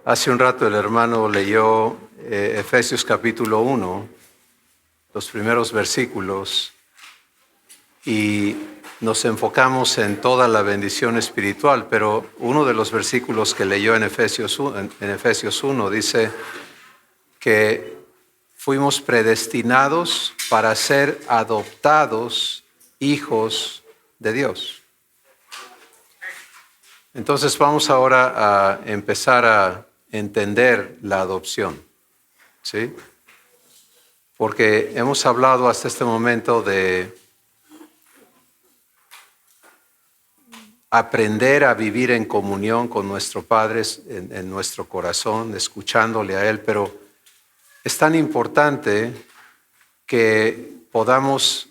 Hace un rato el hermano leyó Efesios capítulo 1, los primeros versículos, y nos enfocamos en toda la bendición espiritual, pero uno de los versículos que leyó en Efesios 1 dice que fuimos predestinados para ser adoptados hijos de Dios. Entonces vamos ahora a empezar a entender la adopción, ¿sí? Porque hemos hablado hasta este momento de aprender a vivir en comunión con nuestro Padre en nuestro corazón, escuchándole a Él, pero es tan importante que podamos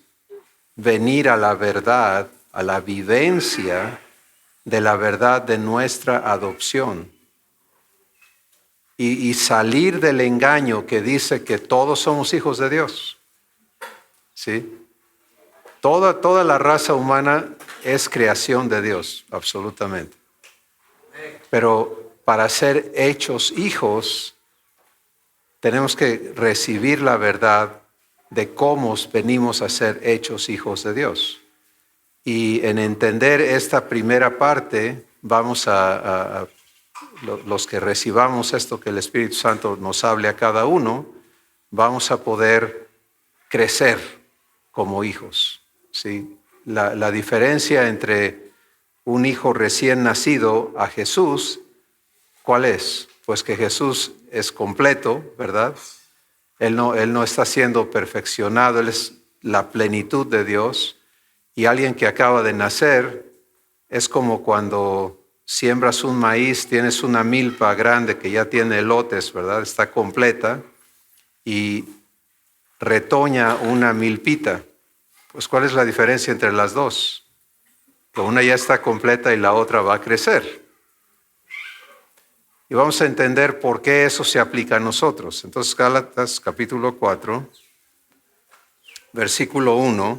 venir a la verdad, a la vivencia de la verdad de nuestra adopción y salir del engaño que dice que todos somos hijos de Dios, ¿sí? Toda la raza humana es creación de Dios, absolutamente. Pero para ser hechos hijos, tenemos que recibir la verdad de cómo venimos a ser hechos hijos de Dios. Y en entender esta primera parte, vamos los que recibamos esto que el Espíritu Santo nos hable a cada uno, vamos a poder crecer como hijos, ¿sí? La diferencia entre un hijo recién nacido a Jesús, ¿cuál es? Pues que Jesús es completo, ¿verdad? Él no está siendo perfeccionado, Él es la plenitud de Dios. Y alguien que acaba de nacer es como cuando siembras un maíz, tienes una milpa grande que ya tiene elotes, ¿verdad? Está completa y retoña una milpita. Pues ¿cuál es la diferencia entre las dos? Que una ya está completa y la otra va a crecer. Y vamos a entender por qué eso se aplica a nosotros. Entonces, Gálatas capítulo 4, versículo 1,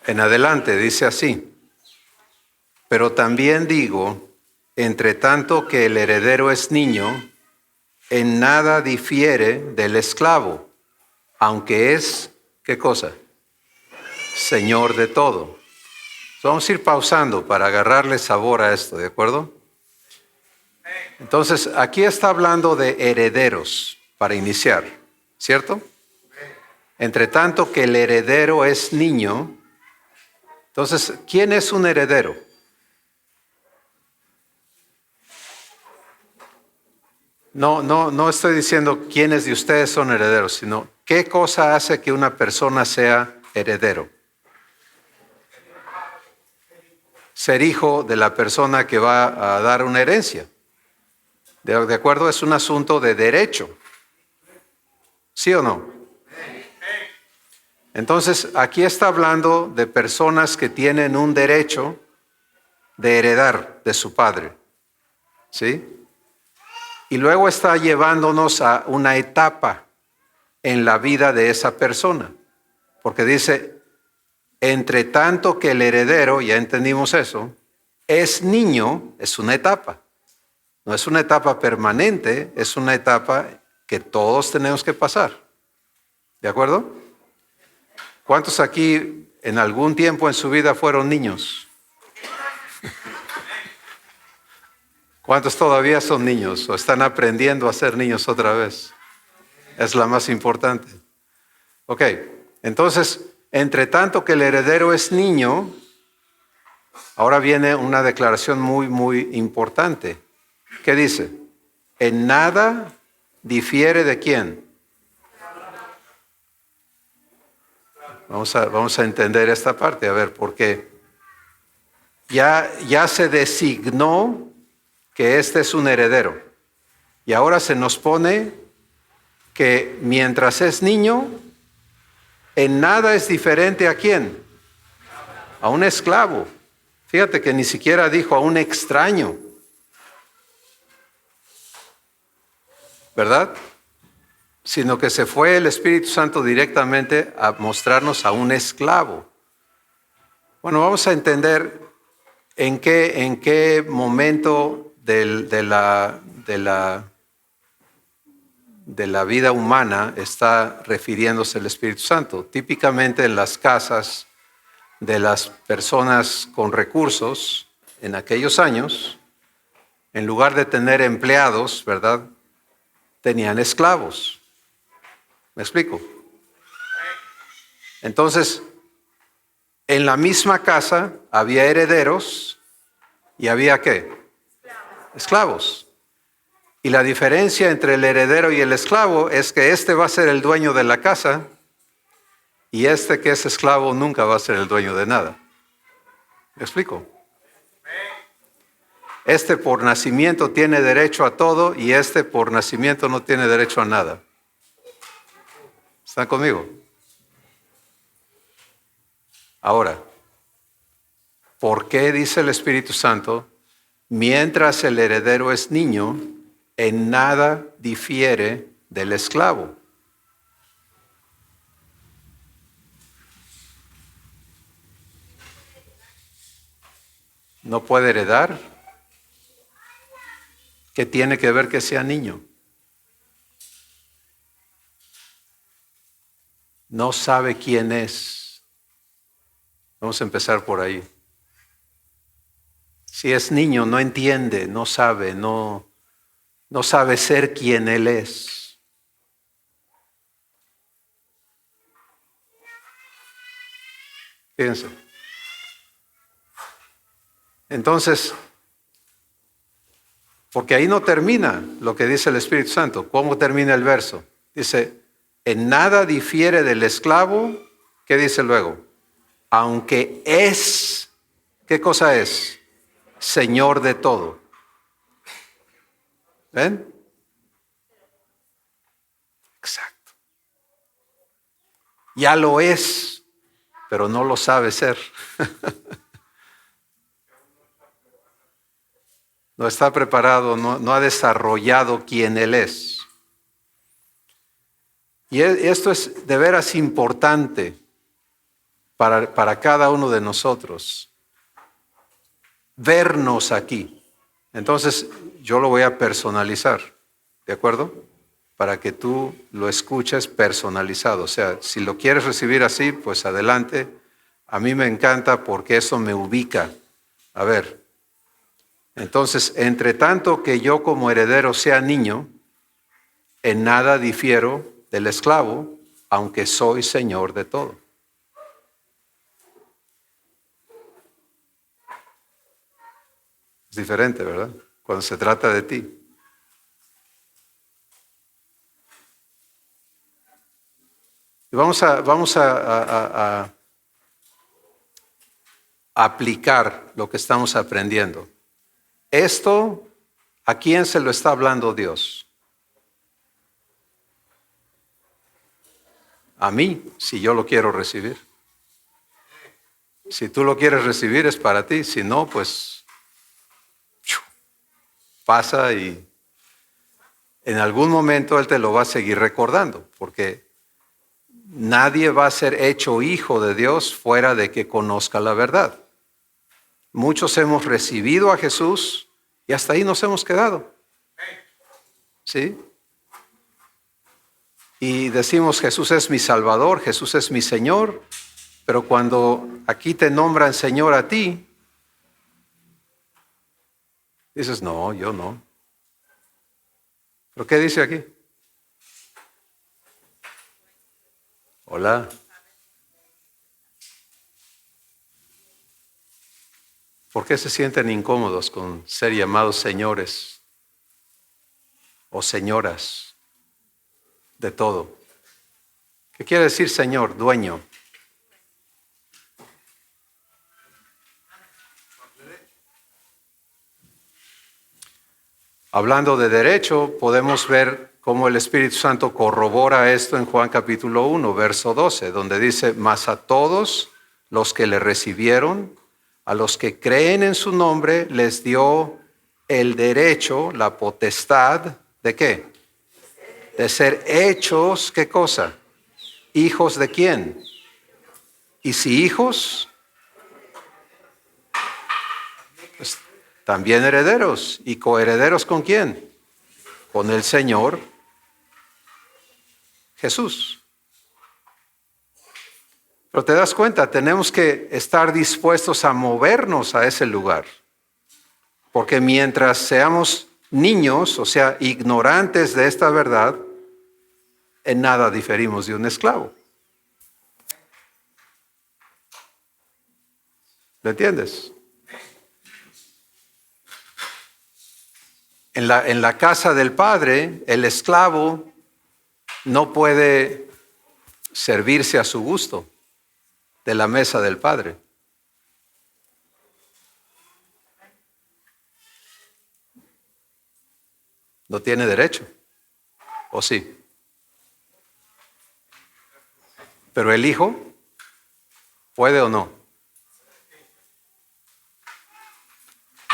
en adelante dice así: pero también digo, entre tanto que el heredero es niño, en nada difiere del esclavo, aunque es, ¿qué cosa? Señor de todo. Vamos a ir pausando para agarrarle sabor a esto, ¿de acuerdo? Entonces, aquí está hablando de herederos, para iniciar, ¿cierto? Entre tanto que el heredero es niño, entonces, ¿quién es un heredero? No estoy diciendo quiénes de ustedes son herederos, sino qué cosa hace que una persona sea heredero. Ser hijo de la persona que va a dar una herencia. ¿De acuerdo? Es un asunto de derecho. ¿Sí o no? Entonces, aquí está hablando de personas que tienen un derecho de heredar de su padre. ¿Sí? Y luego está llevándonos a una etapa en la vida de esa persona. Porque dice, entre tanto que el heredero, ya entendimos eso, es niño, es una etapa. No es una etapa permanente, es una etapa que todos tenemos que pasar. ¿De acuerdo? ¿Cuántos aquí en algún tiempo en su vida fueron niños? ¿Cuántos todavía son niños o están aprendiendo a ser niños otra vez? Es la más importante. Ok, entonces, entre tanto que el heredero es niño, ahora viene una declaración muy, muy importante. ¿Qué dice? En nada difiere de quién. Vamos a entender esta parte, a ver, porque ya se designó que este es un heredero. Y ahora se nos pone que mientras es niño, en nada es diferente a quién. A un esclavo. Fíjate que ni siquiera dijo a un extraño. ¿Verdad? Sino que se fue el Espíritu Santo directamente a mostrarnos a un esclavo. Bueno, vamos a entender en qué momento de la vida humana está refiriéndose al Espíritu Santo. Típicamente en las casas de las personas con recursos en aquellos años, en lugar de tener empleados, ¿verdad? Tenían esclavos. ¿Me explico? Entonces, en la misma casa había herederos y había ¿qué? Esclavos. Y la diferencia entre el heredero y el esclavo es que este va a ser el dueño de la casa y este que es esclavo nunca va a ser el dueño de nada. ¿Me explico? Este por nacimiento tiene derecho a todo y este por nacimiento no tiene derecho a nada. ¿Están conmigo? Ahora, ¿por qué dice el Espíritu Santo? Mientras el heredero es niño, en nada difiere del esclavo. ¿No puede heredar? ¿Qué tiene que ver que sea niño? No sabe quién es. Vamos a empezar por ahí. Si es niño, no entiende, no sabe, no sabe ser quien él es. Fíjense. Entonces, porque ahí no termina lo que dice el Espíritu Santo. ¿Cómo termina el verso? Dice, en nada difiere del esclavo. ¿Qué dice luego? Aunque es, ¿qué cosa es? Señor de todo. ¿Ven? Exacto. Ya lo es, pero no lo sabe ser. No está preparado, no ha desarrollado quién Él es. Y esto es de veras importante para cada uno de nosotros. Vernos aquí. Entonces, yo lo voy a personalizar, ¿de acuerdo? Para que tú lo escuches personalizado. O sea, si lo quieres recibir así, pues adelante. A mí me encanta porque eso me ubica. A ver, entonces, entre tanto que yo como heredero sea niño, en nada difiero del esclavo, aunque soy señor de todo. Es diferente, ¿verdad? Cuando se trata de ti. Y vamos a aplicar lo que estamos aprendiendo. Esto, ¿a quién se lo está hablando Dios? A mí, si yo lo quiero recibir. Si tú lo quieres recibir es para ti, si no, pues pasa y en algún momento Él te lo va a seguir recordando, porque nadie va a ser hecho hijo de Dios fuera de que conozca la verdad. Muchos hemos recibido a Jesús y hasta ahí nos hemos quedado. ¿Sí? Y decimos, Jesús es mi Salvador, Jesús es mi Señor, pero cuando aquí te nombran Señor a ti, dices, no, yo no. ¿Pero qué dice aquí? Hola. ¿Por qué se sienten incómodos con ser llamados señores o señoras de todo? ¿Qué quiere decir señor, dueño? Hablando de derecho, podemos ver cómo el Espíritu Santo corrobora esto en Juan capítulo 1, verso 12, donde dice, mas a todos los que le recibieron, a los que creen en su nombre, les dio el derecho, la potestad, ¿de qué? De ser hechos, ¿qué cosa? ¿Hijos de quién? Y si hijos, pues, también herederos. ¿Y coherederos con quién? Con el Señor Jesús. Pero te das cuenta, tenemos que estar dispuestos a movernos a ese lugar. Porque mientras seamos niños, o sea, ignorantes de esta verdad, en nada diferimos de un esclavo. ¿Lo entiendes? En la casa del padre, el esclavo no puede servirse a su gusto de la mesa del padre. No tiene derecho, ¿o sí? Pero el hijo, ¿puede o no?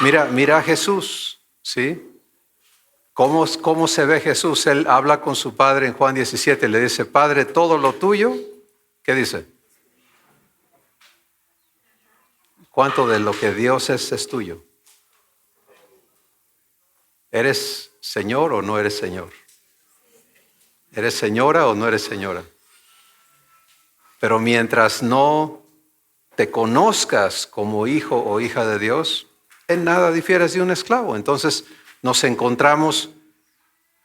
Mira a Jesús, ¿sí? ¿Cómo se ve Jesús? Él habla con su padre en Juan 17, le dice, Padre, todo lo tuyo, ¿qué dice? ¿Cuánto de lo que Dios es tuyo? ¿Eres señor o no eres señor? ¿Eres señora o no eres señora? Pero mientras no te conozcas como hijo o hija de Dios, en nada difieres de un esclavo. Entonces nos encontramos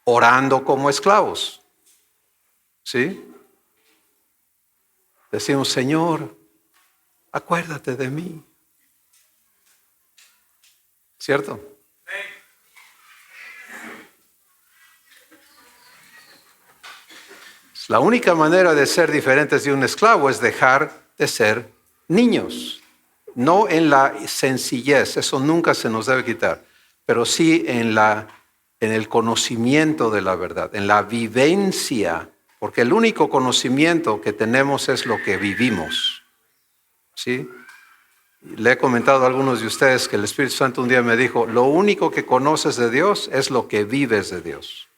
orando como esclavos. ¿Sí? Decimos, Señor, acuérdate de mí. ¿Cierto? La única manera de ser diferentes de un esclavo es dejar de ser niños. No en la sencillez, eso nunca se nos debe quitar, pero sí en el conocimiento de la verdad, en la vivencia, porque el único conocimiento que tenemos es lo que vivimos. ¿Sí? Le he comentado a algunos de ustedes que el Espíritu Santo un día me dijo, lo único que conoces de Dios es lo que vives de Dios.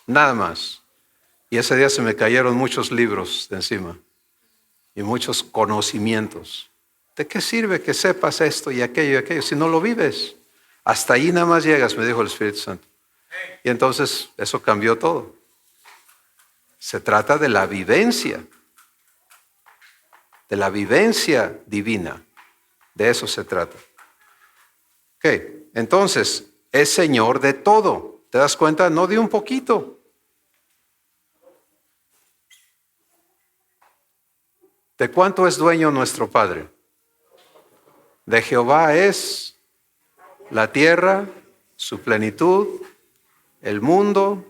Nada más. Y ese día se me cayeron muchos libros de encima y muchos conocimientos. ¿De qué sirve que sepas esto y aquello si no lo vives? Hasta ahí nada más llegas, me dijo el Espíritu Santo. Y entonces eso cambió todo. Se trata de la vivencia divina. De eso se trata. Ok, entonces, es Señor de todo. ¿Te das cuenta? No de un poquito. ¿De cuánto es dueño nuestro Padre? De Jehová es la tierra, su plenitud, el mundo.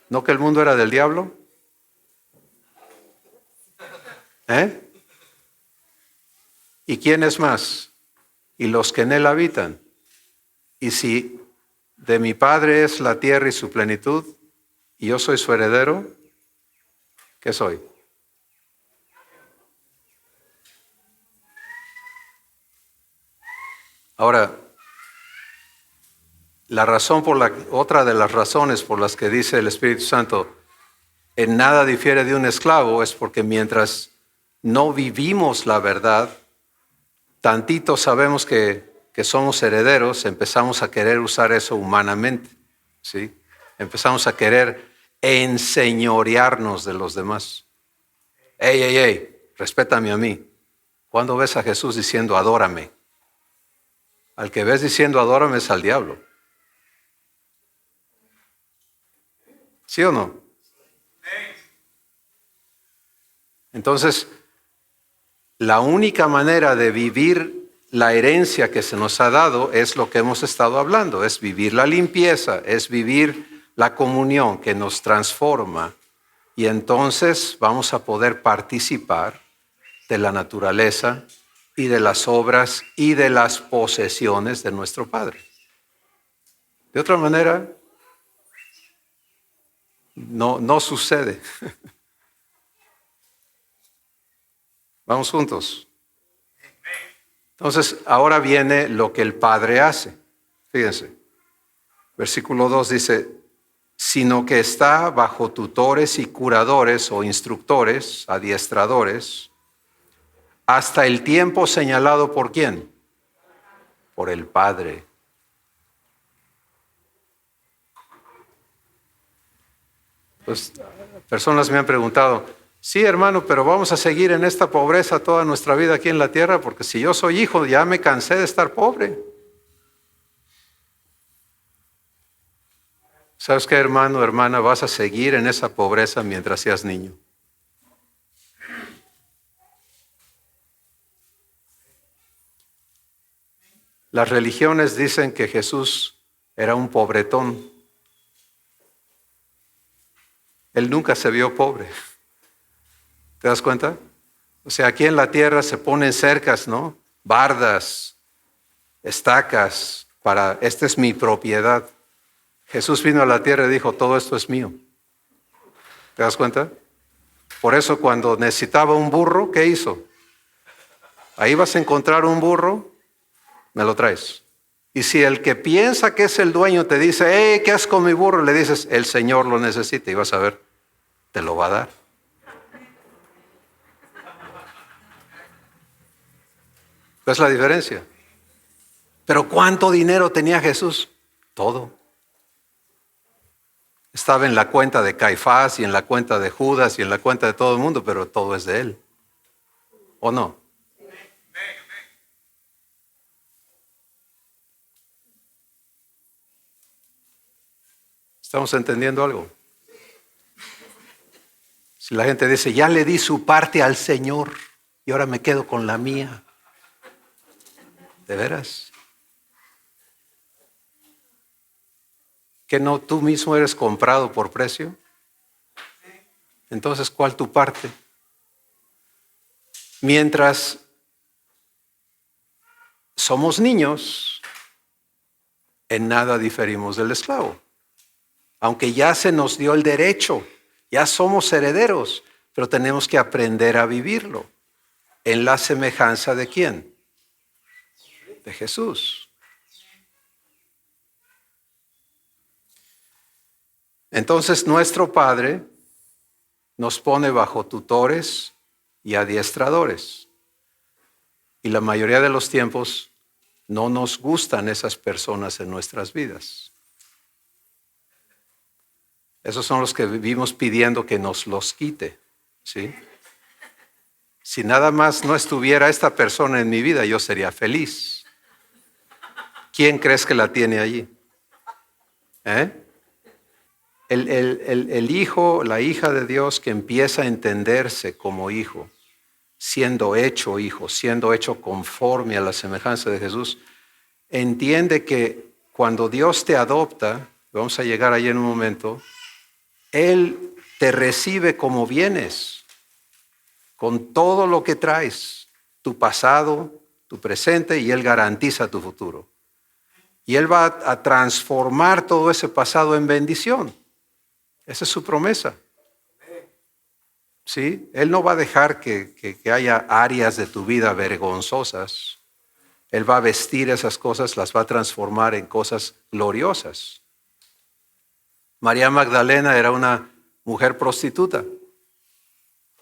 ¿No que el mundo era del diablo? ¿Y quién es más? Y los que en él habitan. Y si de mi Padre es la tierra y su plenitud, y yo soy su heredero, ¿qué soy? Ahora, otra de las razones por las que dice el Espíritu Santo, en nada difiere de un esclavo, es porque mientras no vivimos la verdad, tantito sabemos que somos herederos, empezamos a querer usar eso humanamente, ¿sí? Empezamos a querer enseñorearnos de los demás. ¡Ey! Respétame a mí. ¿Cuándo ves a Jesús diciendo adórame? Al que ves diciendo adórame es al diablo. ¿Sí o no? Entonces, la única manera de vivir la herencia que se nos ha dado es lo que hemos estado hablando, es vivir la limpieza, es vivir la comunión que nos transforma y entonces vamos a poder participar de la naturaleza y de las obras y de las posesiones de nuestro Padre. De otra manera, no sucede. Vamos juntos. Entonces, ahora viene lo que el Padre hace. Fíjense, versículo 2 dice, sino que está bajo tutores y curadores o instructores, adiestradores, hasta el tiempo señalado por ¿quién? por el Padre. Pues personas me han preguntado, sí, hermano, pero vamos a seguir en esta pobreza toda nuestra vida aquí en la tierra, porque si yo soy hijo, ya me cansé de estar pobre. ¿Sabes qué, hermano, hermana? Vas a seguir en esa pobreza mientras seas niño. Las religiones dicen que Jesús era un pobretón. Él nunca se vio pobre. ¿Te das cuenta? O sea, aquí en la tierra se ponen cercas, ¿no? Bardas, estacas, esta es mi propiedad. Jesús vino a la tierra y dijo, todo esto es mío. ¿Te das cuenta? Por eso cuando necesitaba un burro, ¿qué hizo? Ahí vas a encontrar un burro, me lo traes. Y si el que piensa que es el dueño te dice, hey, ¿qué haces con mi burro? Le dices, el Señor lo necesita y vas a ver, te lo va a dar. ¿Ves la diferencia? Pero ¿cuánto dinero tenía Jesús? Todo. Estaba en la cuenta de Caifás y en la cuenta de Judas y en la cuenta de todo el mundo, pero todo es de él. ¿O no? ¿Estamos entendiendo algo? Si la gente dice, ya le di su parte al Señor y ahora me quedo con la mía. ¿De veras? ¿Que no tú mismo eres comprado por precio? Entonces, ¿cuál tu parte? Mientras somos niños, en nada diferimos del esclavo. Aunque ya se nos dio el derecho, ya somos herederos, pero tenemos que aprender a vivirlo. ¿En la semejanza de quién? De Jesús. Entonces nuestro Padre nos pone bajo tutores y adiestradores. Y la mayoría de los tiempos no nos gustan esas personas en nuestras vidas. Esos son los que vivimos pidiendo que nos los quite, ¿sí? Si nada más no estuviera esta persona en mi vida, yo sería feliz. ¿Quién crees que la tiene allí? El hijo, la hija de Dios que empieza a entenderse como hijo, siendo hecho hijo, siendo hecho conforme a la semejanza de Jesús, entiende que cuando Dios te adopta, vamos a llegar allí en un momento, Él te recibe como vienes, con todo lo que traes, tu pasado, tu presente, y Él garantiza tu futuro. Y Él va a transformar todo ese pasado en bendición. Esa es su promesa. ¿Sí? Él no va a dejar que haya áreas de tu vida vergonzosas. Él va a vestir esas cosas, las va a transformar en cosas gloriosas. María Magdalena era una mujer prostituta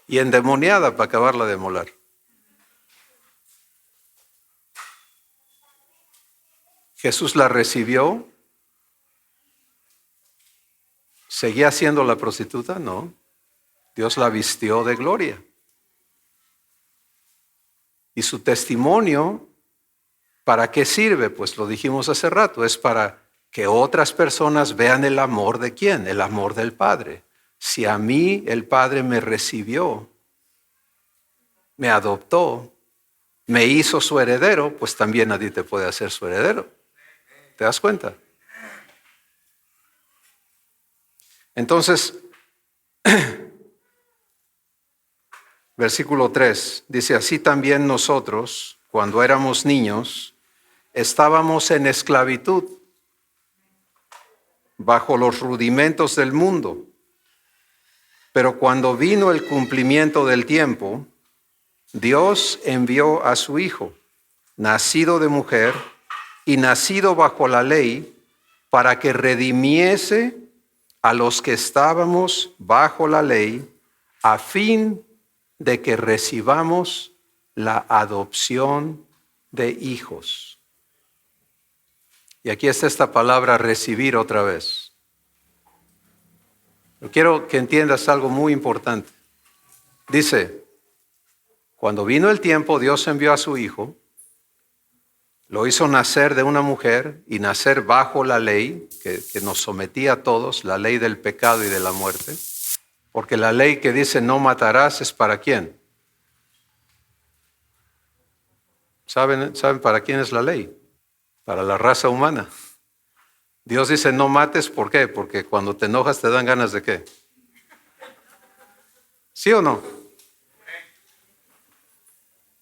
y endemoniada para acabarla de molar. Jesús la recibió. ¿Seguía siendo la prostituta? No. Dios la vistió de gloria. Y su testimonio, ¿para qué sirve? Pues lo dijimos hace rato, es para que otras personas vean el amor de ¿quién? El amor del Padre. Si a mí el Padre me recibió, me adoptó, me hizo su heredero, pues también a ti te puede hacer su heredero. ¿Te das cuenta? Entonces, versículo 3 dice, así también nosotros, cuando éramos niños, estábamos en esclavitud, bajo los rudimentos del mundo. Pero cuando vino el cumplimiento del tiempo, Dios envió a su Hijo, nacido de mujer y nacido bajo la ley, para que redimiese a los que estábamos bajo la ley, a fin de que recibamos la adopción de hijos. Y aquí está esta palabra recibir otra vez. Yo quiero que entiendas algo muy importante. Dice, cuando vino el tiempo, Dios envió a su Hijo, lo hizo nacer de una mujer y nacer bajo la ley que nos sometía a todos, la ley del pecado y de la muerte. Porque la ley que dice no matarás es para quién. ¿Saben para quién es la ley? Para la raza humana. Dios dice no mates, ¿por qué? Porque cuando te enojas te dan ganas de ¿qué? ¿Sí o no?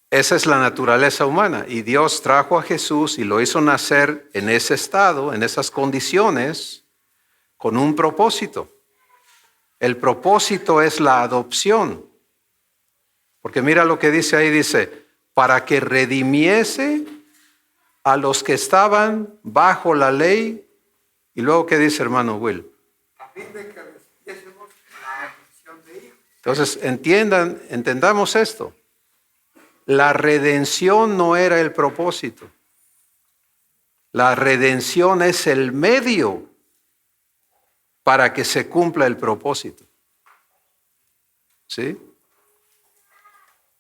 Esa es la naturaleza humana. Y Dios trajo a Jesús y lo hizo nacer en ese estado, en esas condiciones, con un propósito. El propósito es la adopción. Porque mira lo que dice ahí, dice, para que redimiese a los que estaban bajo la ley. Y luego, ¿qué dice, hermano Will? A fin de que recibiésemos la adopción de hijos. Entonces, entendamos esto. La redención no era el propósito. La redención es el medio para que se cumpla el propósito. ¿Sí?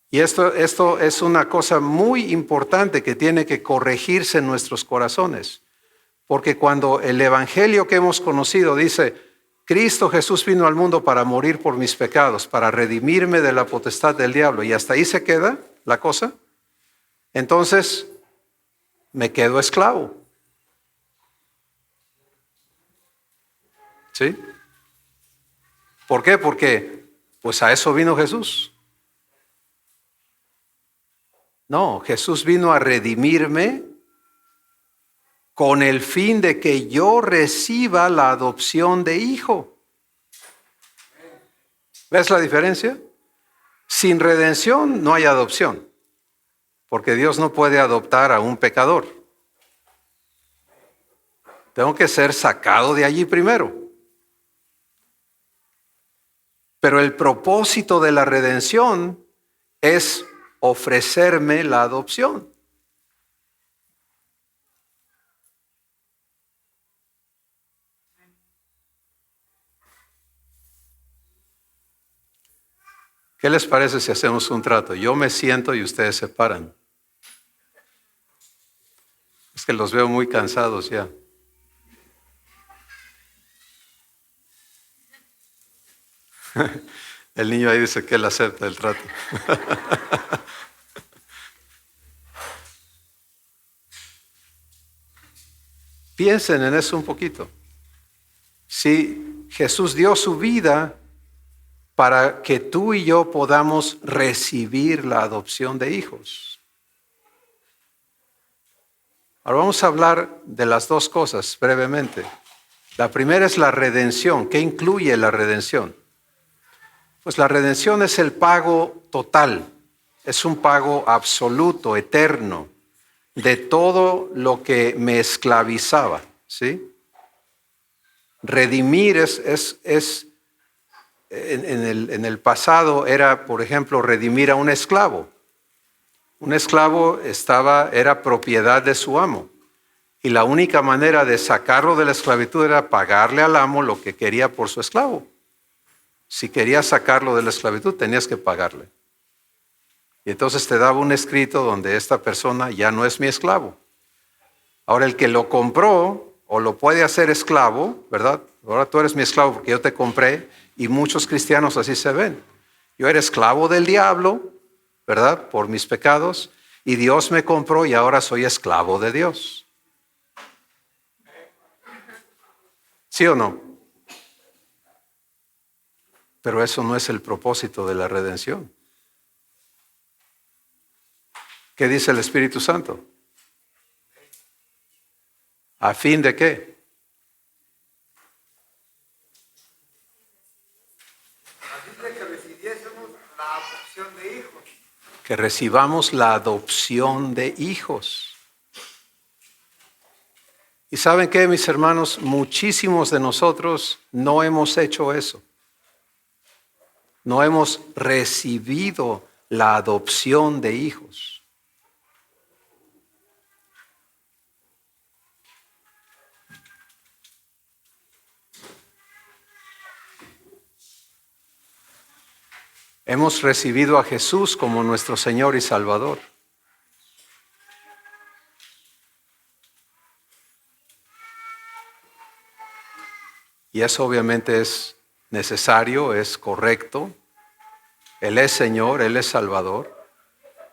Y esto es una cosa muy importante que tiene que corregirse en nuestros corazones. Porque cuando el evangelio que hemos conocido dice, Cristo Jesús vino al mundo para morir por mis pecados, para redimirme de la potestad del diablo, y hasta ahí se queda la cosa, entonces me quedo esclavo. ¿Sí? ¿Por qué? Porque pues a eso vino Jesús. No, Jesús vino a redimirme con el fin de que yo reciba la adopción de hijo. ¿Ves la diferencia? Sin redención no hay adopción, porque Dios no puede adoptar a un pecador. Tengo que ser sacado de allí primero. Pero el propósito de la redención es ofrecerme la adopción. ¿Qué les parece si hacemos un trato? Yo me siento y ustedes se paran. Es que los veo muy cansados ya. El niño ahí dice que él acepta el trato. Piensen en eso un poquito. Si Jesús dio su vida para que tú y yo podamos recibir la adopción de hijos. Ahora vamos a hablar de las dos cosas brevemente. La primera es la redención. ¿Qué incluye la redención? Pues la redención es el pago total, es un pago absoluto, eterno, de todo lo que me esclavizaba, ¿sí? Redimir en el pasado era, por ejemplo, redimir a un esclavo. Un esclavo era propiedad de su amo. Y la única manera de sacarlo de la esclavitud era pagarle al amo lo que quería por su esclavo. Si querías sacarlo de la esclavitud, tenías que pagarle. Y entonces te daba un escrito donde esta persona ya no es mi esclavo. Ahora el que lo compró o lo puede hacer esclavo, ¿verdad? Ahora tú eres mi esclavo porque yo te compré, y muchos cristianos así se ven. Yo era esclavo del diablo, ¿verdad? Por mis pecados, y Dios me compró y ahora soy esclavo de Dios. ¿Sí o no? Pero eso no es el propósito de la redención. ¿Qué dice el Espíritu Santo? ¿A fin de qué? A fin de que recibiésemos la adopción de hijos. Que recibamos la adopción de hijos. ¿Y saben qué, mis hermanos? Muchísimos de nosotros no hemos hecho eso. No hemos recibido la adopción de hijos. Hemos recibido a Jesús como nuestro Señor y Salvador. Y eso obviamente es necesario, es correcto. Él es Señor, Él es Salvador.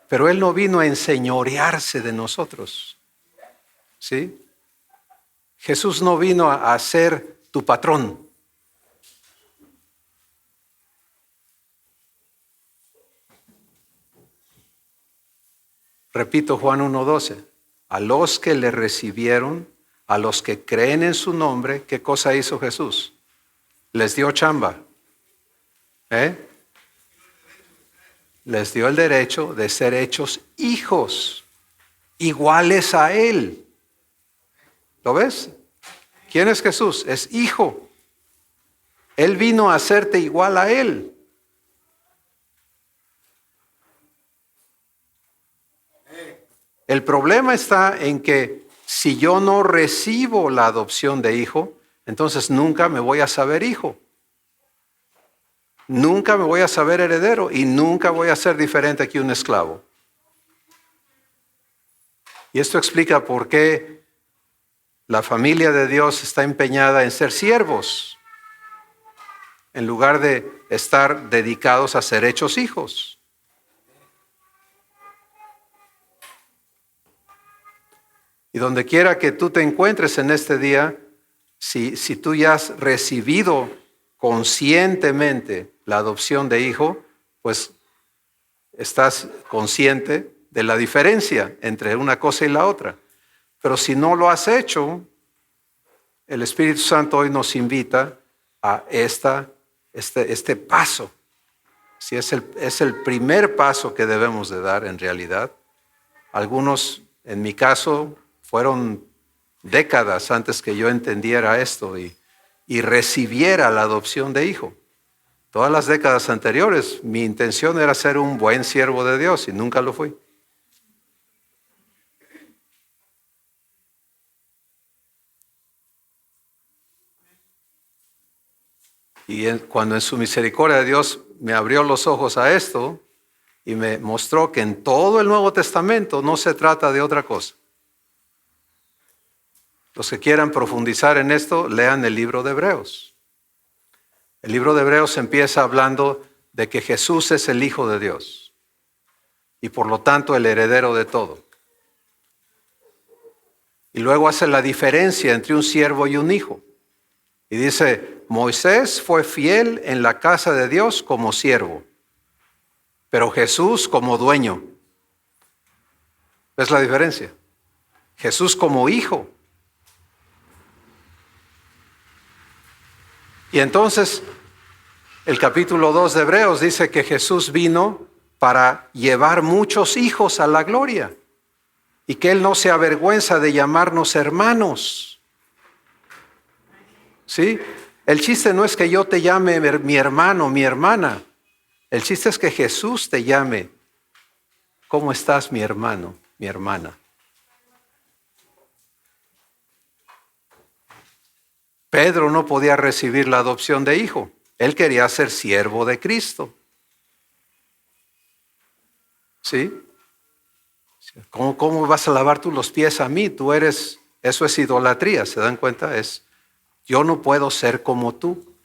Pero Él no vino a enseñorearse de nosotros. ¿Sí? Jesús no vino a ser tu patrón. Repito Juan 1:12. A los que le recibieron, a los que creen en su nombre, ¿qué cosa hizo Jesús? Les dio chamba. Les dio el derecho de ser hechos hijos, iguales a Él. ¿Lo ves? ¿Quién es Jesús? Es hijo. Él vino a hacerte igual a Él. El problema está en que si yo no recibo la adopción de hijo, entonces nunca me voy a saber hijo. Nunca me voy a saber heredero y nunca voy a ser diferente que un esclavo. Y esto explica por qué la familia de Dios está empeñada en ser siervos, en lugar de estar dedicados a ser hechos hijos. Y donde quiera que tú te encuentres en este día, si tú ya has recibido conscientemente la adopción de hijo, pues estás consciente de la diferencia entre una cosa y la otra. Pero si no lo has hecho, el Espíritu Santo hoy nos invita a este paso. Si es el primer paso que debemos de dar en realidad. Algunos, en mi caso, fueron décadas antes que yo entendiera esto y recibiera la adopción de hijo. Todas las décadas anteriores, mi intención era ser un buen siervo de Dios y nunca lo fui. Y cuando en su misericordia Dios me abrió los ojos a esto y me mostró que en todo el Nuevo Testamento no se trata de otra cosa. Los que quieran profundizar en esto, lean el libro de Hebreos. El libro de Hebreos empieza hablando de que Jesús es el Hijo de Dios y por lo tanto el heredero de todo. Y luego hace la diferencia entre un siervo y un hijo. Y dice, Moisés fue fiel en la casa de Dios como siervo, pero Jesús como dueño. ¿Ves la diferencia? Jesús como hijo. Y entonces el capítulo 2 de Hebreos dice que Jesús vino para llevar muchos hijos a la gloria y que Él no se avergüenza de llamarnos hermanos. ¿Sí? El chiste no es que yo te llame mi hermano, mi hermana. El chiste es que Jesús te llame. ¿Cómo estás, mi hermano, mi hermana? Pedro no podía recibir la adopción de hijo. Él quería ser siervo de Cristo. ¿Sí? ¿Cómo vas a lavar tú los pies a mí? Eso es idolatría, ¿se dan cuenta? Yo no puedo ser como tú.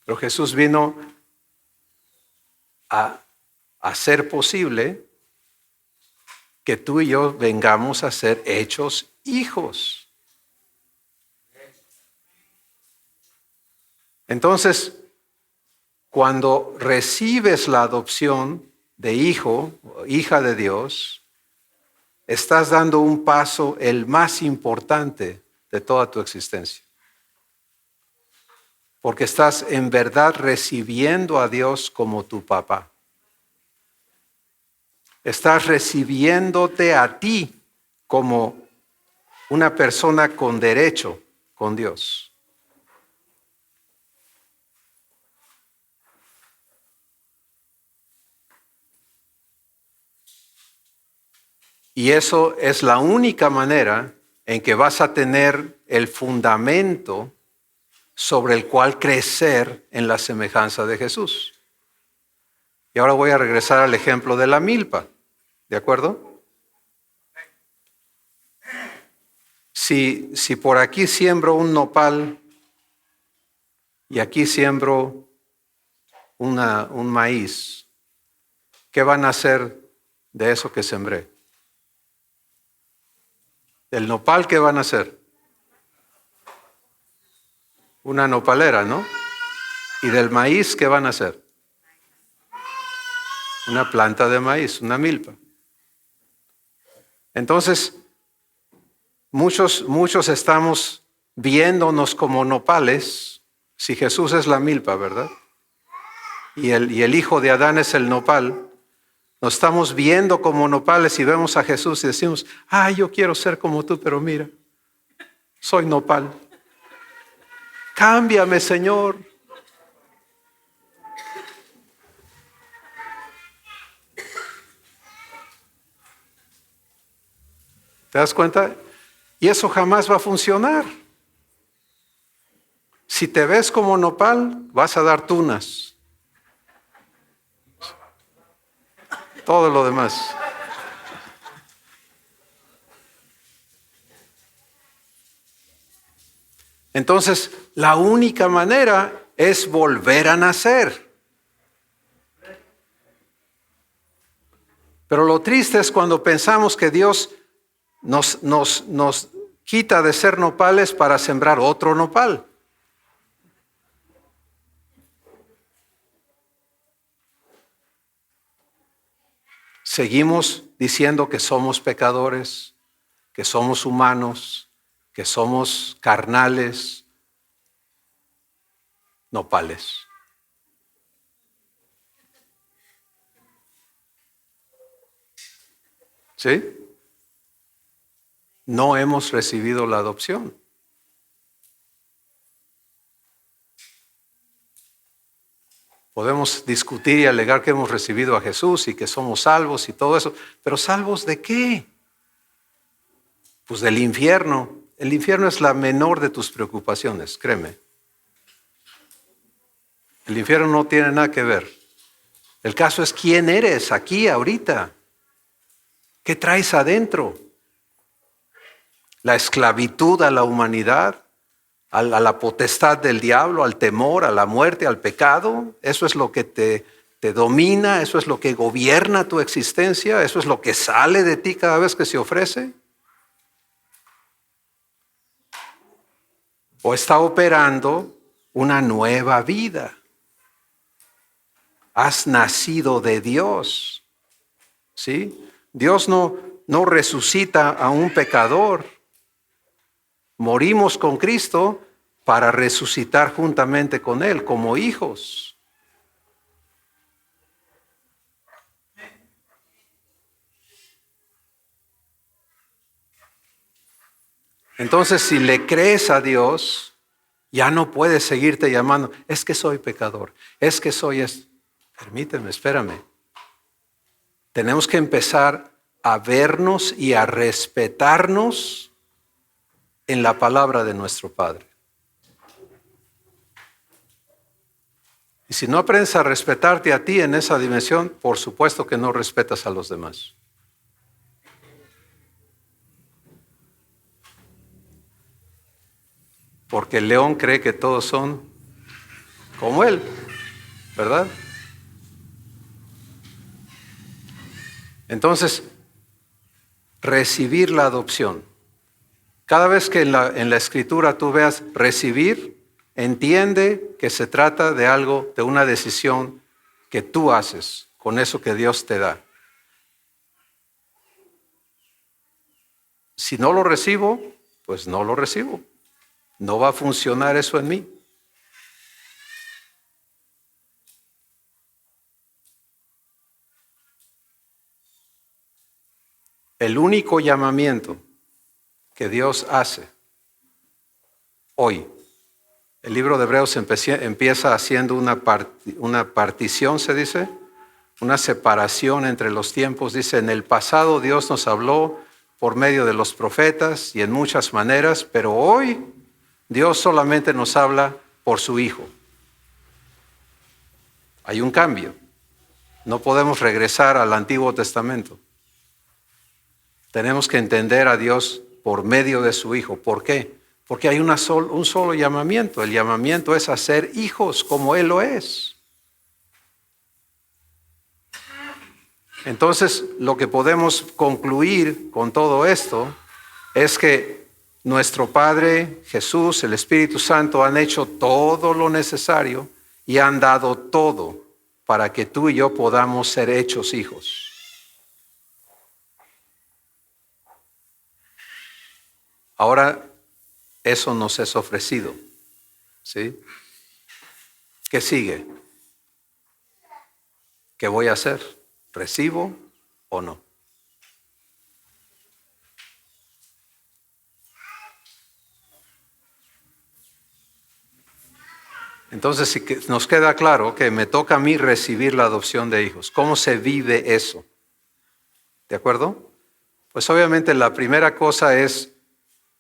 Pero Jesús vino a hacer posible que tú y yo vengamos a ser hechos hijos. Entonces, cuando recibes la adopción de hijo o hija de Dios, estás dando un paso, el más importante de toda tu existencia. Porque estás en verdad recibiendo a Dios como tu papá. Estás recibiéndote a ti como una persona con derecho con Dios. Y eso es la única manera en que vas a tener el fundamento sobre el cual crecer en la semejanza de Jesús. Y ahora voy a regresar al ejemplo de la milpa, ¿de acuerdo? Si por aquí siembro un nopal y aquí siembro un maíz, ¿qué van a hacer de eso que sembré? Del nopal, ¿qué van a hacer? Una nopalera, ¿no? Y del maíz, ¿qué van a hacer? Una planta de maíz, una milpa. Entonces, muchos estamos viéndonos como nopales, si Jesús es la milpa, ¿verdad? Y el hijo de Adán es el nopal. Nos estamos viendo como nopales y vemos a Jesús y decimos, yo quiero ser como tú, pero mira, soy nopal. Cámbiame, Señor. ¿Te das cuenta? Y eso jamás va a funcionar. Si te ves como nopal, vas a dar tunas. Todo lo demás. Entonces, la única manera es volver a nacer. Pero lo triste es cuando pensamos que Dios nos quita de ser nopales para sembrar otro nopal. Seguimos diciendo que somos pecadores, que somos humanos, que somos carnales, nopales. ¿Sí? No hemos recibido la adopción. Podemos discutir y alegar que hemos recibido a Jesús y que somos salvos y todo eso, pero ¿salvos de qué? Pues del infierno. El infierno es la menor de tus preocupaciones, créeme. El infierno no tiene nada que ver. El caso es quién eres aquí, ahorita. ¿Qué traes adentro? La esclavitud a la humanidad, a la potestad del diablo, al temor, a la muerte, al pecado. Eso es lo que te domina, eso es lo que gobierna tu existencia, eso es lo que sale de ti cada vez que se ofrece. O está operando una nueva vida. Has nacido de Dios. ¿Sí? Dios no resucita a un pecador. Morimos con Cristo para resucitar juntamente con Él como hijos. Entonces, si le crees a Dios, ya no puedes seguirte llamando, es que soy pecador, es que soy esto. Permíteme, espérame. Tenemos que empezar a vernos y a respetarnos en la palabra de nuestro Padre. Y si no aprendes a respetarte a ti en esa dimensión, por supuesto que no respetas a los demás. Porque el león cree que todos son como él, ¿verdad? Entonces, recibir la adopción. Cada vez que en la Escritura tú veas recibir, entiende que se trata de algo, de una decisión que tú haces con eso que Dios te da. Si no lo recibo, pues no lo recibo. No va a funcionar eso en mí. El único llamamiento que Dios hace hoy, el libro de Hebreos empieza haciendo una partición, se dice, una separación entre los tiempos. Dice, en el pasado Dios nos habló por medio de los profetas y en muchas maneras, pero hoy Dios solamente nos habla por su Hijo. Hay un cambio. No podemos regresar al Antiguo Testamento. Tenemos que entender a Dios por medio de su Hijo. ¿Por qué? Porque hay un solo llamamiento. El llamamiento es a ser hijos como Él lo es. Entonces, lo que podemos concluir con todo esto es que nuestro Padre, Jesús, el Espíritu Santo han hecho todo lo necesario y han dado todo para que tú y yo podamos ser hechos hijos. Ahora, eso nos es ofrecido, ¿sí? ¿Qué sigue? ¿Qué voy a hacer? ¿Recibo o no? Entonces, si nos queda claro que me toca a mí recibir la adopción de hijos, ¿cómo se vive eso? ¿De acuerdo? Pues obviamente la primera cosa es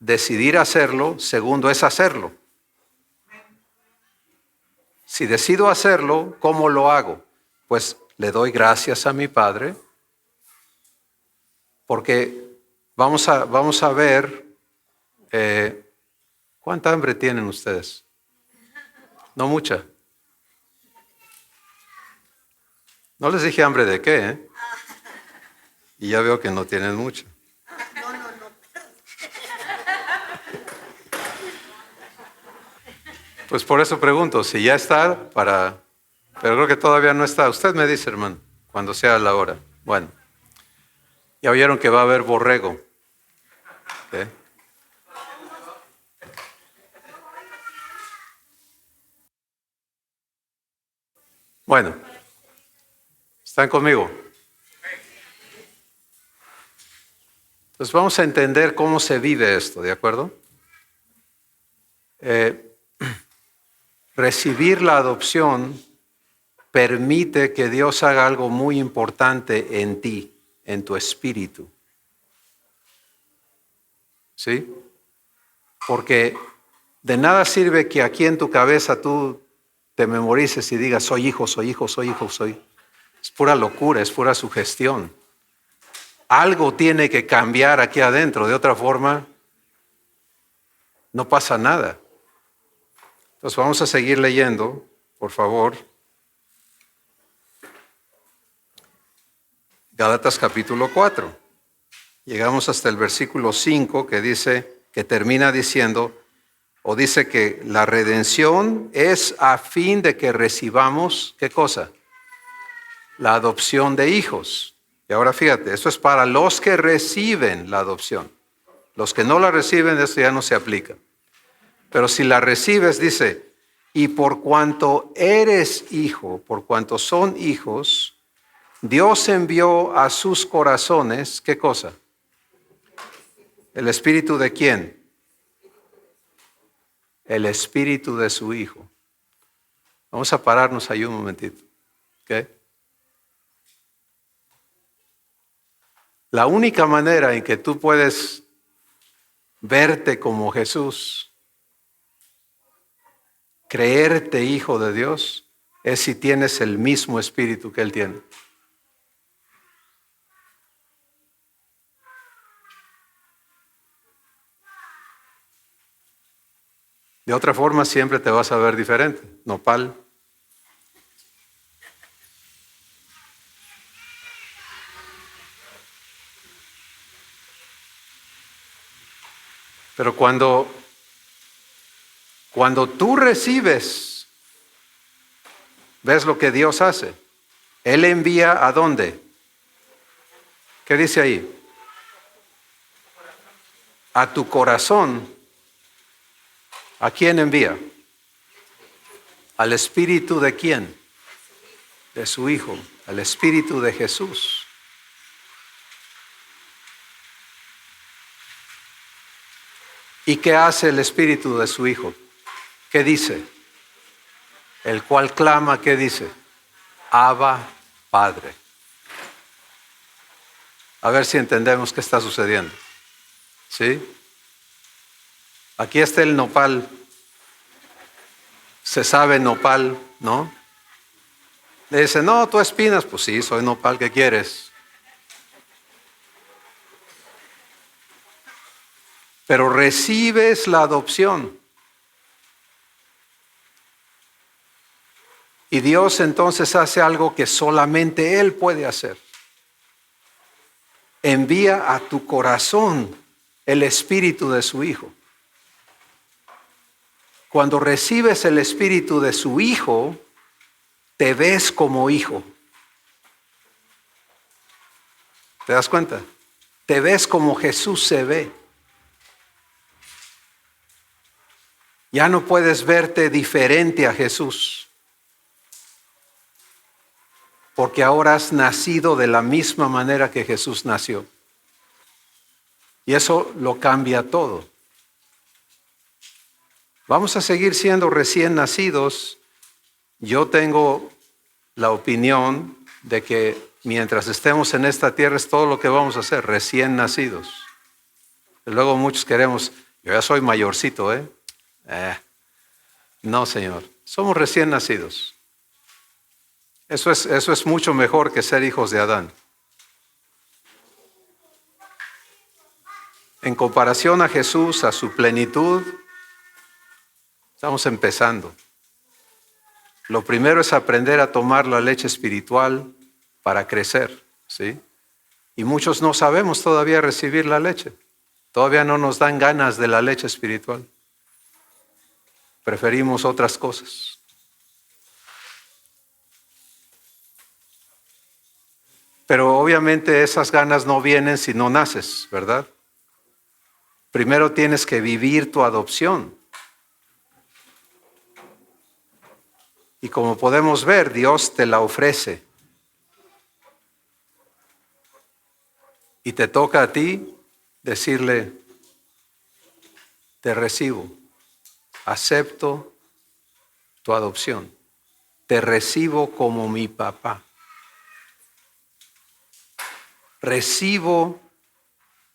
decidir hacerlo, segundo es hacerlo. Si decido hacerlo, ¿cómo lo hago? Pues le doy gracias a mi Padre, porque vamos a ver, ¿cuánta hambre tienen ustedes? No mucha. No les dije hambre de qué, ¿eh? Y ya veo que no tienen mucha. Pues por eso pregunto, si ya está para... Pero creo que todavía no está. Usted me dice, hermano, cuando sea la hora. Bueno, ya oyeron que va a haber borrego. ¿Eh? Bueno, ¿están conmigo? Entonces vamos a entender cómo se vive esto, ¿de acuerdo? Recibir la adopción permite que Dios haga algo muy importante en ti, en tu espíritu. ¿Sí? Porque de nada sirve que aquí en tu cabeza tú te memorices y digas, soy hijo, soy hijo, soy hijo, soy. Es pura locura, es pura sugestión. Algo tiene que cambiar aquí adentro, de otra forma no pasa nada. Entonces vamos a seguir leyendo, por favor. Gálatas capítulo 4. Llegamos hasta el versículo 5 que dice, que termina diciendo, o dice que la redención es a fin de que recibamos, ¿qué cosa? La adopción de hijos. Y ahora fíjate, esto es para los que reciben la adopción. Los que no la reciben, esto ya no se aplica. Pero si la recibes, dice, y por cuanto eres hijo, por cuanto son hijos, Dios envió a sus corazones, ¿qué cosa? ¿El espíritu de quién? El espíritu de su Hijo. Vamos a pararnos ahí un momentito. ¿Ok? La única manera en que tú puedes verte como Jesús, creerte hijo de Dios, es si tienes el mismo espíritu que Él tiene. De otra forma siempre te vas a ver diferente, nopal. Pero cuando tú recibes, ¿ves lo que Dios hace? Él envía ¿a dónde? ¿Qué dice ahí? A tu corazón. ¿A quién envía? ¿Al espíritu de quién? De su Hijo, al espíritu de Jesús. ¿Y qué hace el espíritu de su Hijo? ¿Qué dice? El cual clama, ¿qué dice? Abba, Padre. A ver si entendemos qué está sucediendo. ¿Sí? Aquí está el nopal. se sabe nopal, ¿no? Le dice, no, tú espinas, pues sí, soy nopal, ¿qué quieres? Pero recibes la adopción. Y Dios entonces hace algo que solamente Él puede hacer. Envía a tu corazón el espíritu de su Hijo. Cuando recibes el espíritu de su Hijo, te ves como hijo. ¿Te das cuenta? Te ves como Jesús se ve. Ya no puedes verte diferente a Jesús, porque ahora has nacido de la misma manera que Jesús nació. Y eso lo cambia todo. Vamos a seguir siendo recién nacidos. Yo tengo la opinión de que mientras estemos en esta tierra es todo lo que vamos a hacer, recién nacidos. Y luego muchos queremos, yo ya soy mayorcito, No, Señor, somos recién nacidos. Eso es mucho mejor que ser hijos de Adán. En comparación a Jesús, a su plenitud, estamos empezando. Lo primero es aprender a tomar la leche espiritual para crecer, ¿sí? Y muchos no sabemos todavía recibir la leche. Todavía no nos dan ganas de la leche espiritual. Preferimos otras cosas. Pero obviamente esas ganas no vienen si no naces, ¿verdad? Primero tienes que vivir tu adopción. Y como podemos ver, Dios te la ofrece. Y te toca a ti decirle, te recibo, acepto tu adopción, te recibo como mi papá. Recibo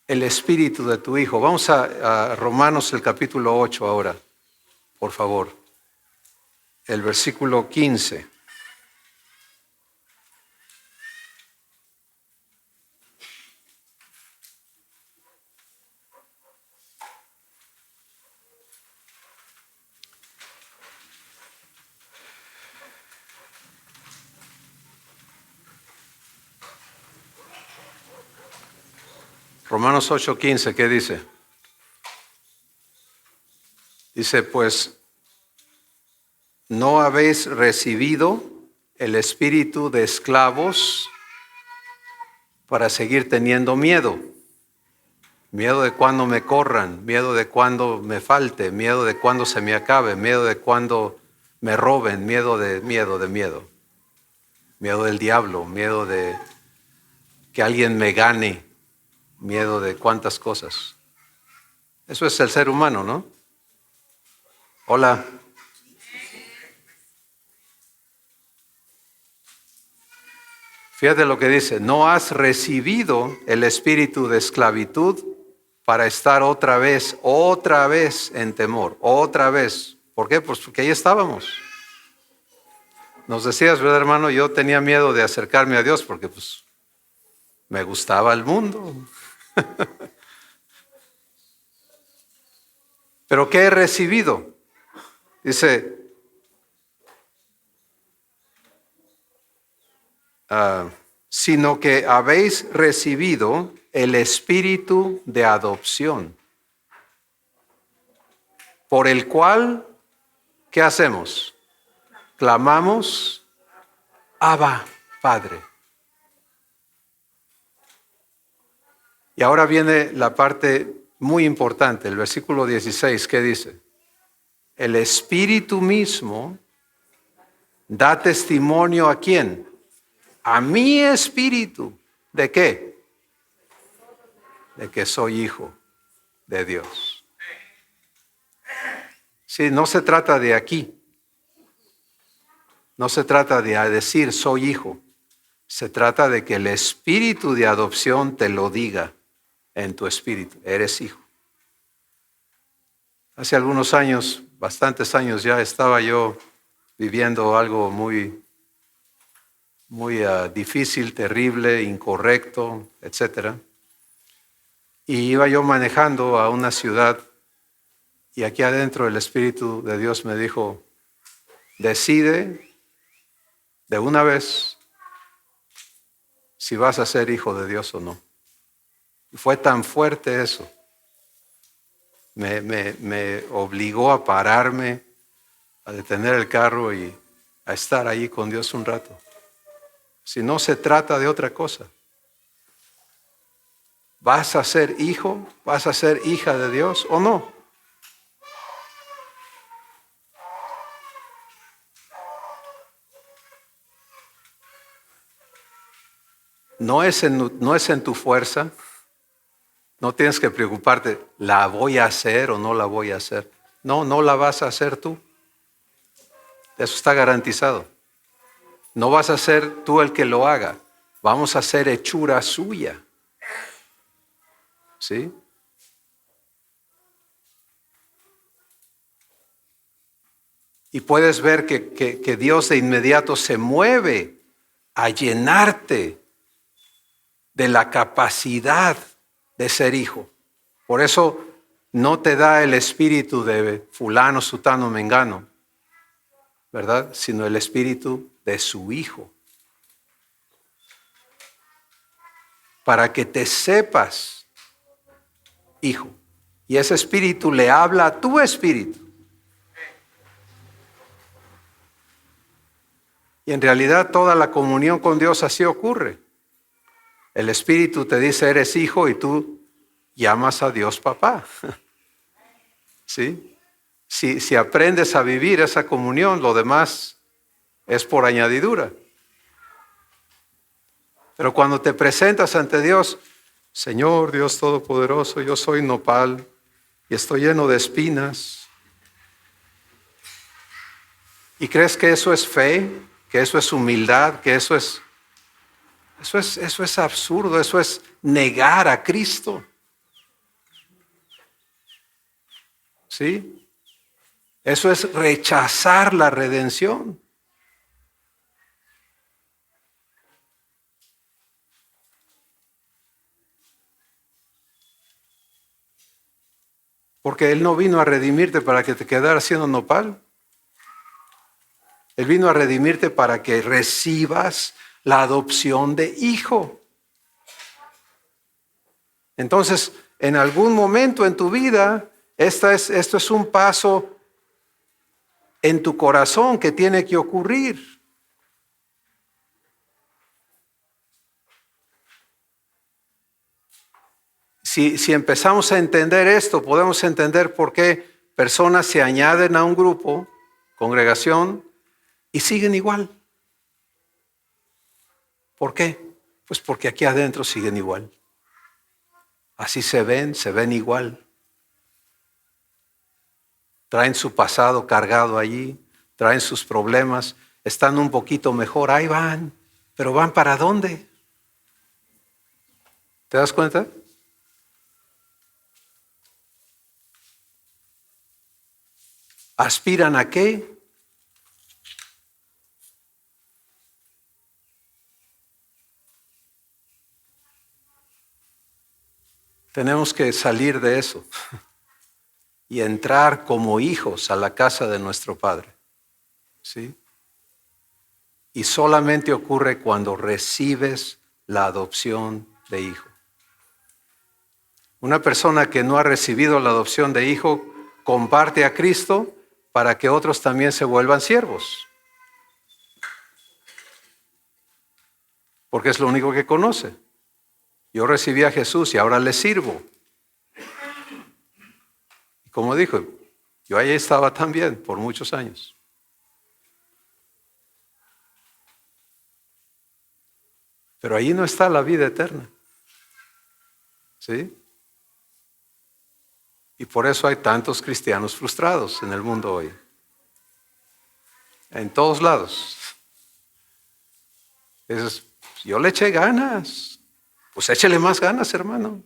el espíritu de tu Hijo. Vamos a Romanos el capítulo 8 ahora, por favor. El versículo 15. Romanos 8:15, ¿qué dice? Dice, pues, ¿no habéis recibido el espíritu de esclavos para seguir teniendo miedo? Miedo de cuando me corran, miedo de cuando me falte, miedo de cuando se me acabe, miedo de cuando me roben, miedo. Miedo del diablo, miedo de que alguien me gane, miedo de cuántas cosas. Eso es el ser humano, ¿no? Hola. Fíjate lo que dice, no has recibido el espíritu de esclavitud para estar otra vez en temor, otra vez. ¿Por qué? Pues porque ahí estábamos. Nos decías, ¿verdad, hermano? Yo tenía miedo de acercarme a Dios porque pues me gustaba el mundo. ¿Pero qué he recibido? Dice, sino que habéis recibido el espíritu de adopción, por el cual, ¿qué hacemos? Clamamos, Abba, Padre. Y ahora viene la parte muy importante, el versículo 16, ¿qué dice? El Espíritu mismo da testimonio ¿a quién? A mi espíritu. ¿De qué? De que soy hijo de Dios. Sí, no se trata de aquí. No se trata de decir soy hijo. Se trata de que el espíritu de adopción te lo diga en tu espíritu. Eres hijo. Hace algunos años, bastantes años ya, estaba yo viviendo algo muy difícil, terrible, incorrecto, etc. Y iba yo manejando a una ciudad y aquí adentro el Espíritu de Dios me dijo, decide de una vez si vas a ser hijo de Dios o no. Y fue tan fuerte eso. Me obligó a pararme, a detener el carro y a estar ahí con Dios un rato. Si no se trata de otra cosa. ¿Vas a ser hijo? ¿Vas a ser hija de Dios o no? No es en tu fuerza. No tienes que preocuparte, ¿la voy a hacer o no la voy a hacer? No, no la vas a hacer tú. Eso está garantizado. No vas a ser tú el que lo haga. Vamos a hacer hechura suya. ¿Sí? Y puedes ver que Dios de inmediato se mueve a llenarte de la capacidad de ser hijo. Por eso no te da el espíritu de fulano, sutano, mengano, ¿verdad? Sino el espíritu de su hijo. Para que te sepas hijo. Y ese espíritu le habla a tu espíritu. Y en realidad toda la comunión con Dios así ocurre. El espíritu te dice eres hijo y tú llamas a Dios papá. ¿Sí? Si aprendes a vivir esa comunión, lo demás es por añadidura. Pero cuando te presentas ante Dios, Señor Dios Todopoderoso, yo soy nopal y estoy lleno de espinas. ¿Y crees que eso es fe? ¿Que eso es humildad? ¿Que eso es absurdo? Eso es negar a Cristo. ¿Sí? Eso es rechazar la redención. Porque Él no vino a redimirte para que te quedaras siendo nopal. Él vino a redimirte para que recibas la adopción de hijo. Entonces, en algún momento en tu vida, esto es un paso en tu corazón que tiene que ocurrir. Si empezamos a entender esto, podemos entender por qué personas se añaden a un grupo, congregación, y siguen igual. ¿Por qué? Pues porque aquí adentro siguen igual. Así se ven igual. Traen su pasado cargado allí, traen sus problemas, están un poquito mejor, ahí van, pero ¿van para dónde? ¿Te das cuenta? ¿Aspiran a qué? Tenemos que salir de eso y entrar como hijos a la casa de nuestro Padre. ¿Sí? Y solamente ocurre cuando recibes la adopción de hijo. Una persona que no ha recibido la adopción de hijo comparte a Cristo para que otros también se vuelvan siervos. Porque es lo único que conoce. Yo recibí a Jesús y ahora le sirvo. Y como dijo, yo ahí estaba también por muchos años. Pero ahí no está la vida eterna. ¿Sí? Y por eso hay tantos cristianos frustrados en el mundo hoy. En todos lados. Yo le eché ganas. Pues échele más ganas, hermano.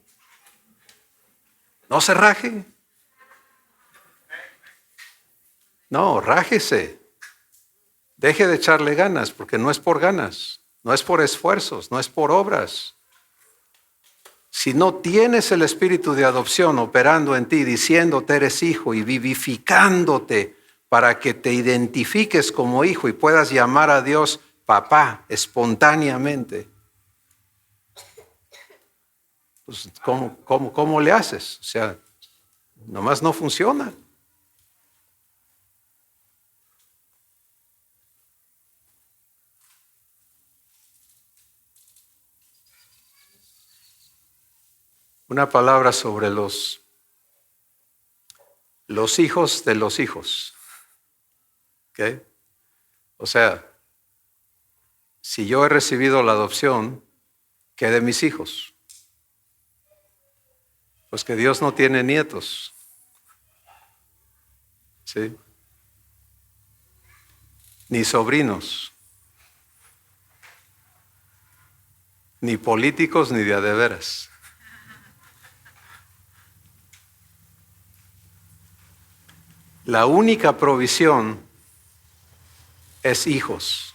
No se raje. No, rájese. Deje de echarle ganas, porque no es por ganas, no es por esfuerzos, no es por obras. Si no tienes el espíritu de adopción operando en ti, diciéndote eres hijo y vivificándote para que te identifiques como hijo y puedas llamar a Dios papá espontáneamente, pues ¿cómo le haces? O sea, nomás no funciona. Una palabra sobre los hijos de los hijos. ¿Ok? O sea, si yo he recibido la adopción, ¿qué de mis hijos? Pues que Dios no tiene nietos. ¿Sí? Ni sobrinos. Ni políticos ni de a de veras. La única provisión es hijos.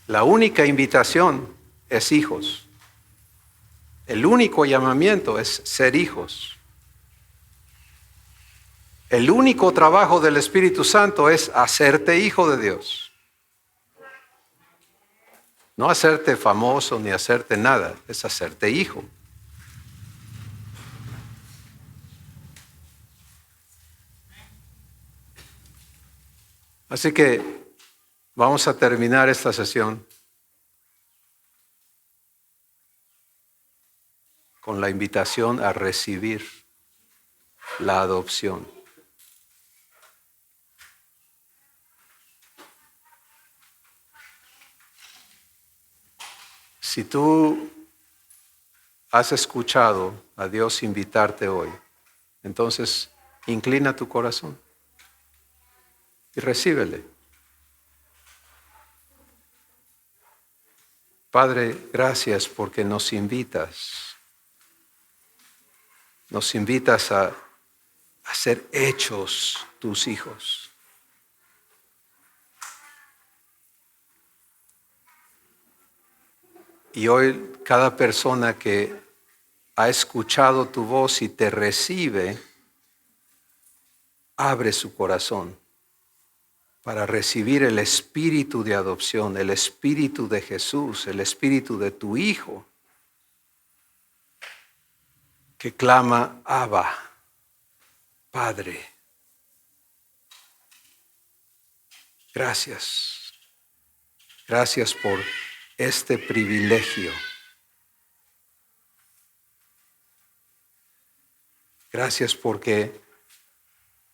La única invitación es hijos. El único llamamiento es ser hijos. El único trabajo del Espíritu Santo es hacerte hijo de Dios. No hacerte famoso ni hacerte nada, es hacerte hijo. Así que vamos a terminar esta sesión con la invitación a recibir la adopción. Si tú has escuchado a Dios invitarte hoy, entonces inclina tu corazón y recíbele. Padre, gracias porque nos invitas a ser hechos tus hijos. Y hoy cada persona que ha escuchado tu voz y te recibe, abre su corazón para recibir el espíritu de adopción, el espíritu de Jesús, el espíritu de tu Hijo, que clama, Abba, Padre. Gracias. Gracias por este privilegio. Gracias porque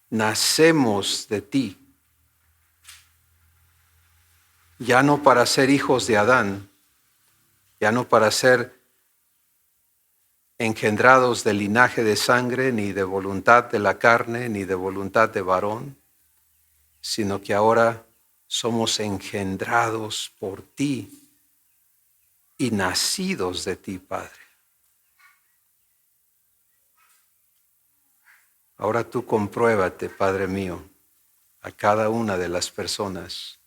nacemos de ti. Ya no para ser hijos de Adán, ya no para ser engendrados de linaje de sangre, ni de voluntad de la carne, ni de voluntad de varón, sino que ahora somos engendrados por ti y nacidos de ti, Padre. Ahora tú compruébate, Padre mío, a cada una de las personas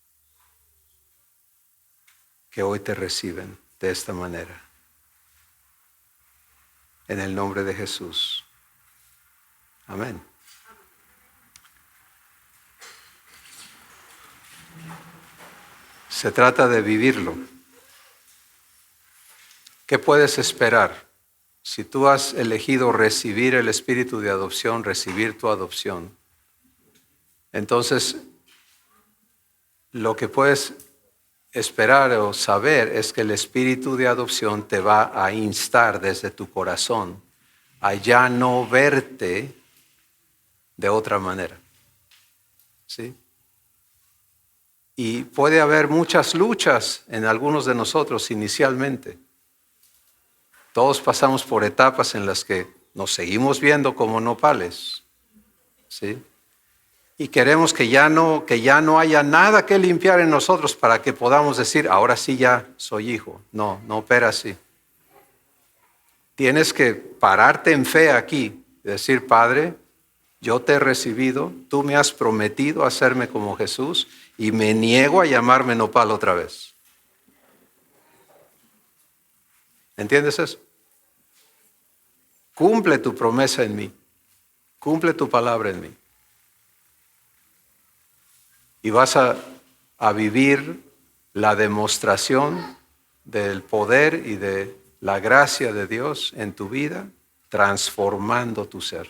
que hoy te reciben de esta manera. En el nombre de Jesús. Amén. Se trata de vivirlo. ¿Qué puedes esperar? Si tú has elegido recibir el espíritu de adopción, recibir tu adopción, entonces lo que puedes esperar o saber es que el espíritu de adopción te va a instar desde tu corazón a ya no verte de otra manera. ¿Sí? Y puede haber muchas luchas en algunos de nosotros inicialmente. Todos pasamos por etapas en las que nos seguimos viendo como nopales. ¿Sí? Y queremos que ya no haya nada que limpiar en nosotros para que podamos decir, ahora sí ya soy hijo. No opera así. Tienes que pararte en fe aquí y decir, Padre, yo te he recibido, tú me has prometido hacerme como Jesús y me niego a llamarme nopal otra vez. ¿Entiendes eso? Cumple tu promesa en mí, cumple tu palabra en mí. Y vas a vivir la demostración del poder y de la gracia de Dios en tu vida, transformando tu ser.